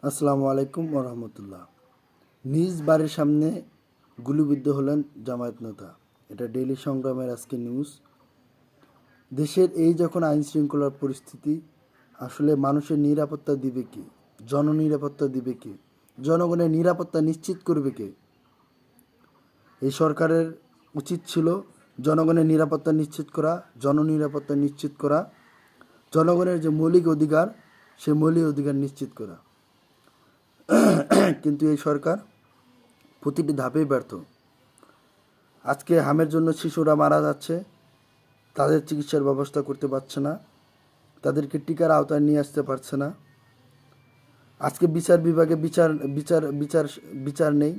আসসালামু আলাইকুম রহমতুল্লাহ। নিজ বাড়ির সামনে গুলিবিদ্ধ হলেন জামায়াত নেতা। এটা ডেইলি সংগ্রামের আজকে নিউজ। দেশের এই যখন আইন শৃঙ্খলার পরিস্থিতি, আসলে মানুষের নিরাপত্তা দিবে কে? জননিরাপত্তা দিবে কে? জনগণের নিরাপত্তা নিশ্চিত করবে কে? এই সরকারের উচিত ছিল জনগণের নিরাপত্তা নিশ্চিত করা, জননিরাপত্তা নিশ্চিত করা, জনগণের যে মৌলিক অধিকার সে মৌলিক অধিকার নিশ্চিত করা। কিন্তু এই সরকার প্রতিটি ধাপেই ব্যর্থ। আজকে হামের জন্য শিশুরা মারা যাচ্ছে, তাদের চিকিৎসার ব্যবস্থা করতে পারছে না, তাদেরকে টিকার আওতায় নিয়ে আসতে পারছে না। আজকে বিচার বিভাগে বিচার বিচার বিচার বিচার নেই।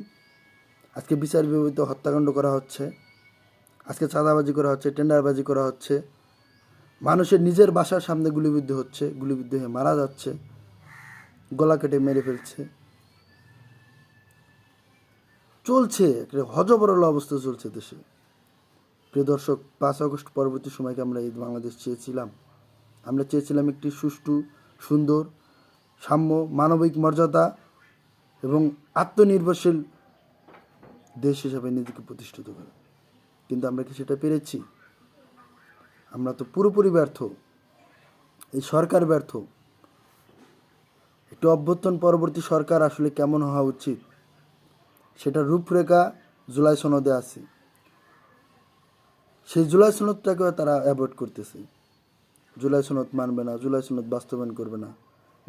আজকে বিচার বিভাগে হত্যাকাণ্ড করা হচ্ছে, আজকে চাঁদাবাজি করা হচ্ছে, টেন্ডারবাজি করা হচ্ছে, মানুষের নিজের বাসার সামনে গুলিবিদ্ধ হচ্ছে, গুলিবিদ্ধ হয়ে মারা যাচ্ছে, গলা কেটে মেরে ফেলছে। চলছে একটা হযবরল অবস্থা চলছে দেশে। প্রিয় দর্শক, 5 আগস্ট পরবর্তী সময়কে আমরা এই বাংলাদেশ চেয়েছিলাম। আমরা চেয়েছিলাম একটি সুষ্ঠু, সুন্দর, সাম্য, মানবিক মর্যাদা এবং আত্মনির্ভরশীল দেশ হিসাবে নিজেকে প্রতিষ্ঠিত করা। কিন্তু আমরা কি সেটা পেরেছি? আমরা তো পুরোপুরি ব্যর্থ। এই সরকার ব্যর্থ। একটু অভ্যুত্থান পরবর্তী সরকার আসলে কেমন হওয়া উচিত সেটা রূপরেখা জুলাই সনদে আছে। সেই জুলাই সনদটাকেও তারা অ্যাভয়েড করতেছে। জুলাই সনদ মানবে না, জুলাই সনদ বাস্তবায়ন করবে না।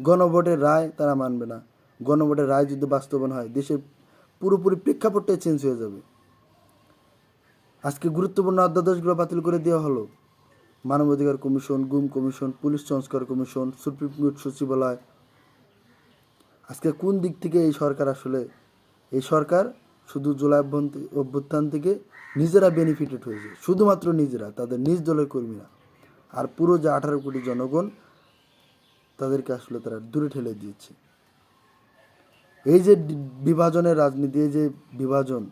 গণভোটের রায় তারা মানবে না। গণভোটের রায় যদি বাস্তবায়ন হয়, দেশের পুরোপুরি প্রেক্ষাপটটাই চেঞ্জ হয়ে যাবে। আজকে গুরুত্বপূর্ণ অধ্যাদেশগুলো বাতিল করে দেওয়া হলো। মানবাধিকার কমিশন, গুম কমিশন, পুলিশ সংস্কার কমিশন, সুপ্রিম কোর্ট সচিবালয়। আজকে কোন দিক থেকে এই সরকার আসলে, এই সরকার শুধু জুলাই অভ্যুত্থান থেকে নিজেরা বেনিফিটেড হয়েছে, শুধুমাত্র নিজেরা, তাদের নিজ দলের কর্মীরা। আর পুরো যে 18 কোটি জনগণ, তাদেরকে আসলে তারা দূরে ঠেলে দিয়েছে। এই যে বিভাজনের রাজনীতি, এই যে বিভাজন,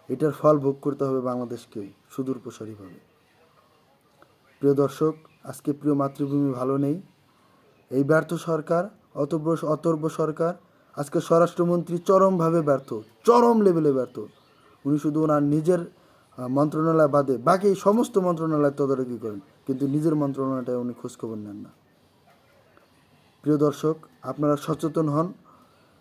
এটার ফল ভোগ করতে হবে বাংলাদেশকে সুদূর প্রসারীভাবে। প্রিয় দর্শক, আজকে প্রিয় মাতৃভূমি ভালো নেই। এই ব্যর্থ সরকার, অতর্ব সরকার, আজকে স্বরাষ্ট্রমন্ত্রী চরমভাবে ব্যর্থ, চরম লেভেলে ব্যর্থ। উনি শুধু ওনার নিজের মন্ত্রণালয় বাদে বাকি সমস্ত মন্ত্রণালয় তদারকি করেন, কিন্তু নিজের মন্ত্রণালয়টায় উনি খোঁজখবর নেন না। প্রিয় দর্শক, আপনারা সচেতন হন,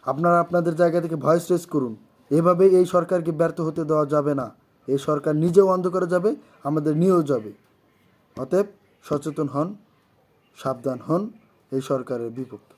আপনারা আপনাদের জায়গা থেকে ভয়েস রেজ করুন। এভাবে এই সরকারকে ব্যর্থ হতে দেওয়া যাবে না। এই সরকার নিজেও অন্ধকারে যাবে, আমাদের নিয়েও যাবে। অতএব সচেতন হন, সাবধান হন এই সরকারের বিপক্ষে।